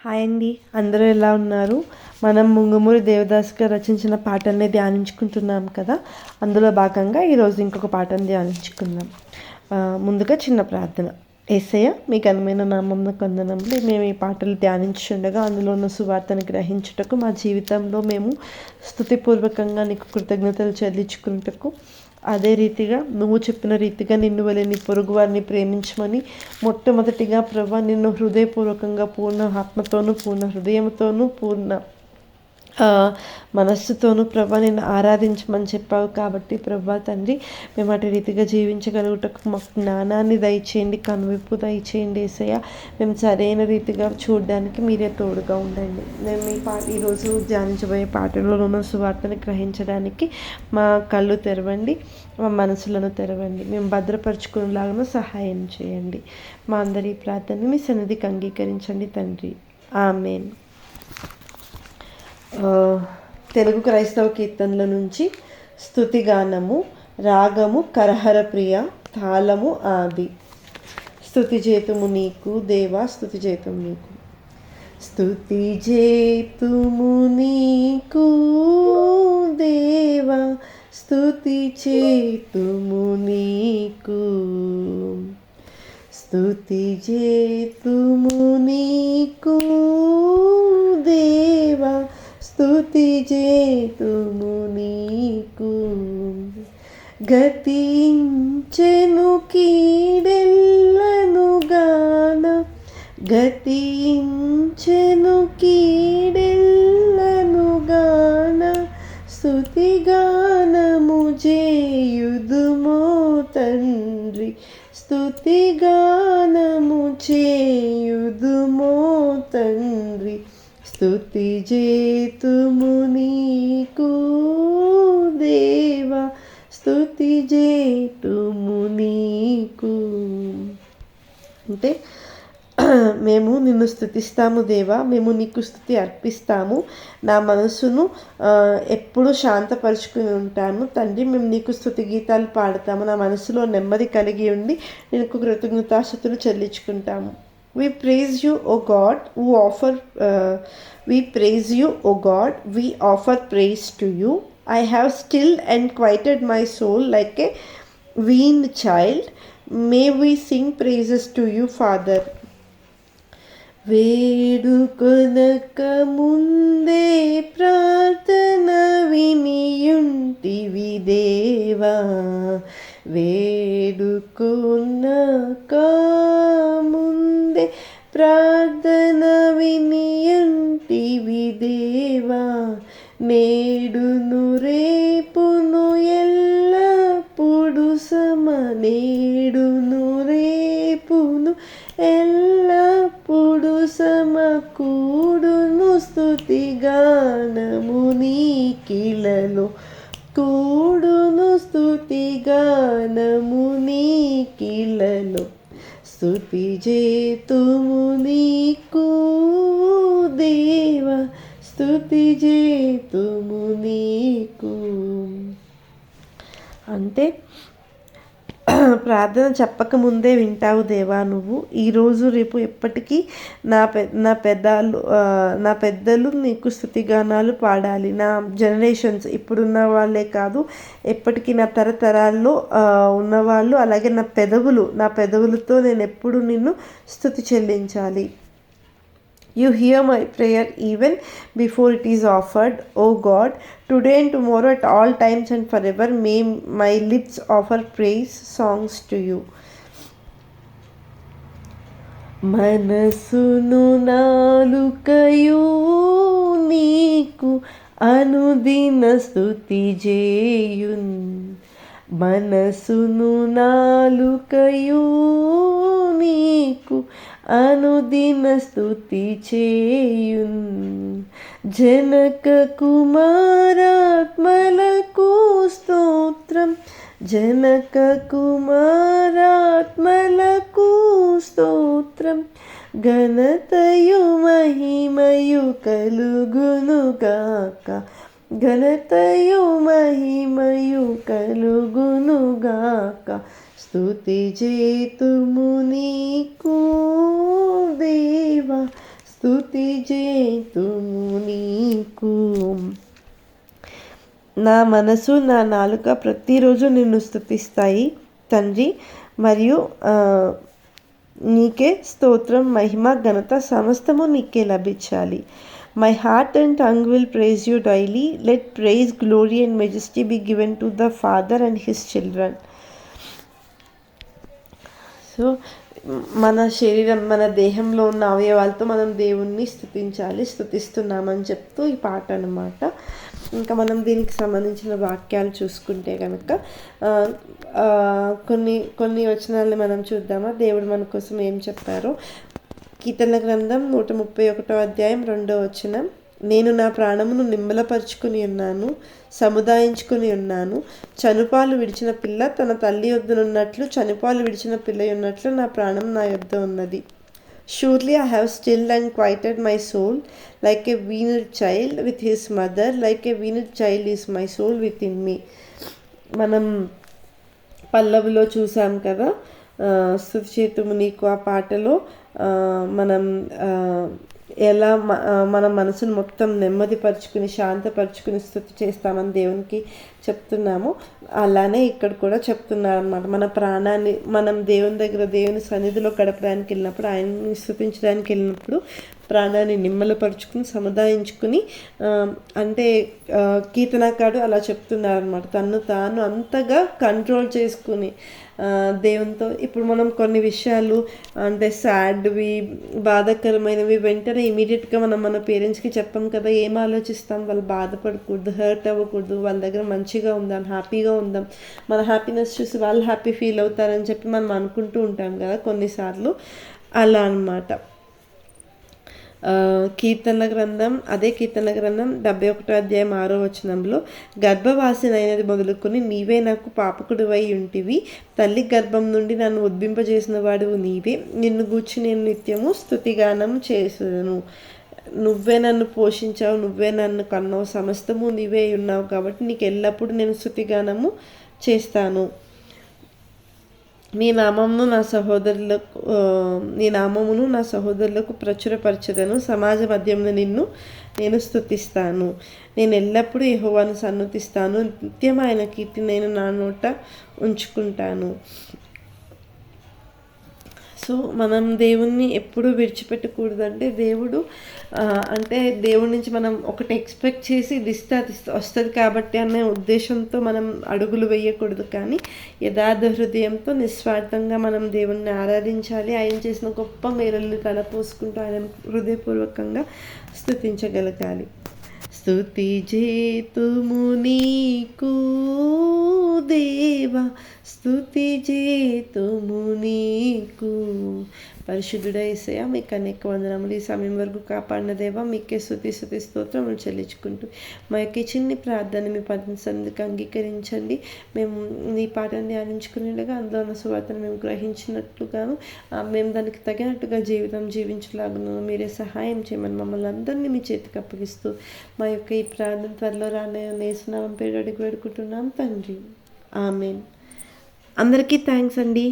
Hi అండి, అందరూ ఎలా ఉన్నారు? మనం ముంగుమూరి దేవదాస్ గారు రచించిన పాటల్ని ధ్యానించుకుంటున్నాం కదా. అందులో భాగంగా ఈరోజు ఇంకొక పాటను ధ్యానించుకుందాం. ముందుగా చిన్న ప్రార్థన. యేసయ్య, మీ ఘనమైన నామమున వందనములు. మేము ఈ పాటలు ధ్యానించుండగా అందులో ఉన్న సువార్తను గ్రహించుటకు, మా జీవితంలో మేము స్తుతిపూర్వకంగా నీకు కృతజ్ఞతలు చెల్లించుకున్నటకు, అదే రీతిగా నువ్వు చెప్పిన రీతిగా నిన్ను వలె నీ పొరుగు వారిని ప్రేమించమని మొట్టమొదటిగా ప్రభా నిన్ను హృదయపూర్వకంగా పూర్ణ ఆత్మతోనూ పూర్ణ హృదయంతోనూ పూర్ణ మనస్సుతోనూ ప్రభా నిన్ను ఆరాధించమని చెప్పావు. కాబట్టి ప్రభా తండ్రి, మేము అటు రీతిగా జీవించగలుగుటకు మాకు జ్ఞానాన్ని దయచేయండి, కనువిప్పు దయచేయండి యేసయ్య. మేము సరైన రీతిగా చూడడానికి మీరే తోడుగా ఉండండి. మేము ఈరోజు ధ్యానించబోయే పాటలో ఉన్న సువార్తని గ్రహించడానికి మా కళ్ళు తెరవండి, మా మనసులను తెరవండి, మేము భద్రపరుచుకునేలాగా సహాయం చేయండి. మా అందరి ప్రార్థనని మీ సన్నిధికి అంగీకరించండి తండ్రి. ఆమేన్. తెలుగు క్రైస్తవ కీర్తనల నుంచి స్తుతిగానము. రాగము కరహర ప్రియ, తాళము ఆది. స్తుతి చేతుము నీకు దేవా, స్తుతి చేతుము నీకు. స్తుతి చేతుము నీకు దేవా, స్తుతి చేతుము నీకు. స్తుతి చేతుము నీకు దేవా, స్తుతి చేతుము నీకు. గతించెను కీడెల్లను గాన, గతించెను కీడెల్లను గాన, స్తుతి గానము చేయుదుమో తండ్రి, స్తుతి గానము చేయుదుమో తండ్రి. స్తుతి చేతుము నీకు దేవా, స్తుతి చేతుము నీకు. అంటే మేము నిన్ను స్తుతిస్తాము దేవా, మేము నీకు స్తుతి అర్పిస్తాము. నా మనసును ఎప్పుడు శాంతపరుచుకుని ఉంటాను తండ్రి. మేము నీకు స్తుతి గీతాలు పాడతాము. నా మనసులో నెమ్మది కలిగి ఉండి నీకు కృతజ్ఞతాస్తుతులు చెల్లించుకుంటాము. We praise you, O God, we praise you, O God, we offer praise to you. I have stilled and quieted my soul like a weaned child. May we sing praises to you, Father. వేడుకొనక ముందే ప్రార్థన వినియుంటివి దేవా, వేడుకొనక ముందే ప్రార్థన వినియుంటివి దేవా. నేడును రేపును ఎల్లప్పుడు నేడును రేపును ఎల్లప్పుడు సమకూడును స్తుతి గానము నీకిలలో, కూడును స్తుతి గానము నీకిలలో. స్తుతి చేతుము నీకు దేవా, స్తుతి చేతుము నీకు. అంటే ప్రార్థన చెప్పకముందే వింటావు దేవా నువ్వు. ఈరోజు రేపు ఎప్పటికీ నా పెద్దలు నీకు స్తుతిగానాలు పాడాలి. నా జనరేషన్స్ ఇప్పుడున్న వాళ్ళే కాదు, ఎప్పటికీ నా తరతరాల్లో ఉన్నవాళ్ళు, అలాగే నా పెదవులతో నేను ఎప్పుడు నిన్ను స్తుతి చెల్లించాలి. You hear my prayer even before it is offered, O God. Today and tomorrow, at all times and forever, may my lips offer praise songs to you. మనసును నాలుకయు నీకు అనుదిన స్తుతి చేయున్, మనసును నాలుకయు నీకు అనుదిన స్తుతి చేయున్. జనక కుమారాత్మలకు స్తోత్రం, జనక కుమారాత్మలకు స్తోత్రం. ఘనతయు మహిమయు కలుగునుగాక, ఘనతయు మహిమయు కలుగునుగాక. స్తుతి చేతుము నీకు దేవా, స్తుతి చేతుము నీకు. నా మనసు నా నాలుక ప్రతిరోజు నిన్ను స్తుతిస్తాయి తండ్రి. మరియు నీకే స్తోత్రం, మహిమ, ఘనత సమస్తము నీకే లభించాలి. My heart and tongue will praise you daily. Let praise, glory and majesty be given to the Father and his children. So మన శరీరం, మన దేహంలో ఉన్న అవయవాలతో మనం దేవుణ్ణి స్తుతిస్తున్నామని చెప్తూ ఈ పాట అన్నమాట. ఇంకా మనం దీనికి సంబంధించిన వాక్యాలు చూసుకుంటే కనుక కొన్ని వచనాలని మనం చూద్దామా, దేవుడు మన కోసం ఏం చెప్పారో. కీర్తన గ్రంథం 131 అధ్యాయం 2వ వచనం. నేను నా ప్రాణమును నిమ్మలపరుచుకుని ఉన్నాను, సముదాయించుకుని ఉన్నాను. చనుపాలు విడిచిన పిల్ల తన తల్లి యొద్దనున్నట్లు, చనుపాలు విడిచిన పిల్ల ఉన్నట్లు నా ప్రాణం నా యొద్ద ఉన్నది. Surely I have stilled and quieted my soul, like a weaned child with his mother, like a weaned child is my soul within me. మనం పల్లవిలో చూసాం కదా, స్తుతి చేతుము నీకు ఆ పాటలో మనం ఎలా మన మనసును మొత్తం నెమ్మదిపరుచుకుని శాంతపరుచుకుని స్తుతి చేస్తామని దేవునికి చెప్తున్నాము. అలానే ఇక్కడ కూడా చెప్తున్నారనమాట. మన ప్రాణాన్ని మనం దేవుని దగ్గర, దేవుని సన్నిధిలో గడపడానికి వెళ్ళినప్పుడు, ఆయన్ని స్తుతించడానికి వెళ్ళినప్పుడు ప్రాణాన్ని నిమ్మలపరుచుకుని సముదాయించుకుని, అంటే కీర్తనకారుడు అలా చెప్తున్నారనమాట. తను తాను అంతగా కంట్రోల్ చేసుకుని దేవునితో. ఇప్పుడు మనం కొన్ని విషయాలు అంటే సాడ్వి, బాధాకరమైనవి వెంటనే ఇమీడియట్గా మనం మన పేరెంట్స్కి చెప్పాం కదా. ఏం ఆలోచిస్తాం? వాళ్ళు బాధపడకూడదు, హర్ట్ అవ్వకూడదు, వాళ్ళ దగ్గర మంచిగా ఉందాం, హ్యాపీగా ఉందాం, మన హ్యాపీనెస్ చూసి వాళ్ళు హ్యాపీ ఫీల్ అవుతారని చెప్పి మనం అనుకుంటూ ఉంటాం కదా కొన్నిసార్లు. అలా అన్నమాట. కీర్తన గ్రంథం 71 అధ్యాయం 6వ వచనంలో, గర్భవాసినైనది మొదలుకొని నీవే నాకు పాపకుడివై ఉంటివి, తల్లి గర్భం నుండి నన్ను ఉద్భింపజేసిన వాడువు నీవే, నిన్ను గూర్చి నేను నిత్యము స్తుతిగానం చేసేదను. నువ్వే నన్ను పోషించావు, నువ్వే నన్ను కన్నావు, సమస్తము నీవే ఉన్నావు కాబట్టి నీకు ఎల్లప్పుడూ నేను స్తుతిగానము చేస్తాను. నీ నామమును నా సహోదరులకు ప్రచురపరచదను. సమాజ మధ్యంలో నేను స్తుతిస్తాను. నేను ఎల్లప్పుడూ యెహోవాను సన్నుతిస్తాను. నిత్యం ఆయన కీర్తి నేను నా నోట ఉంచుకుంటాను. సో మనం దేవుణ్ణి ఎప్పుడూ విడిచిపెట్టకూడదంటే, దేవుడి నుంచి మనం ఒకటి ఎక్స్పెక్ట్ చేసి ఇది ఇస్తే అది వస్తుంది కాబట్టి అనే ఉద్దేశంతో మనం అడుగులు వేయకూడదు. కానీ యథార్థ హృదయంతో నిస్వార్థంగా మనం దేవుణ్ణి ఆరాధించాలి. ఆయన చేసిన గొప్ప మేలుల్ని తలపోసుకుంటూ ఆయన హృదయపూర్వకంగా స్తుతించగలగాలి. స్తుతి చేతుము నీకు దేవా, స్తుతి చేతుము నీకు. పరిశుద్ధుడా యేసయ్యా, మీకు అనేక వందనములు. ఈ సమయం వరకు కాపాడిన దేవా, మీకే స్తుతి స్తోత్రములు చెల్లించుకుంటూ మా యొక్క చిన్ని ప్రార్థన మీ పదసందుకు అంగీకరించండి. మేము నీ పాటను ధ్యానించుకునేలాగా, అందులో ఉన్న సువార్తను మేము గ్రహించినట్లుగాను, మేము దానికి తగినట్టుగా జీవితం జీవించలాగును మీరే సహాయం చేయమని మమ్మల్ని అందరినీ మీ చేతికి అప్పగిస్తూ మా యొక్క ఈ ప్రార్థన త్వరలో రానే యేసునామం పేరు అడిగి వేడుకుంటున్నాం తండ్రి. ఆమేన్. అందరికీ థ్యాంక్స్ అండి.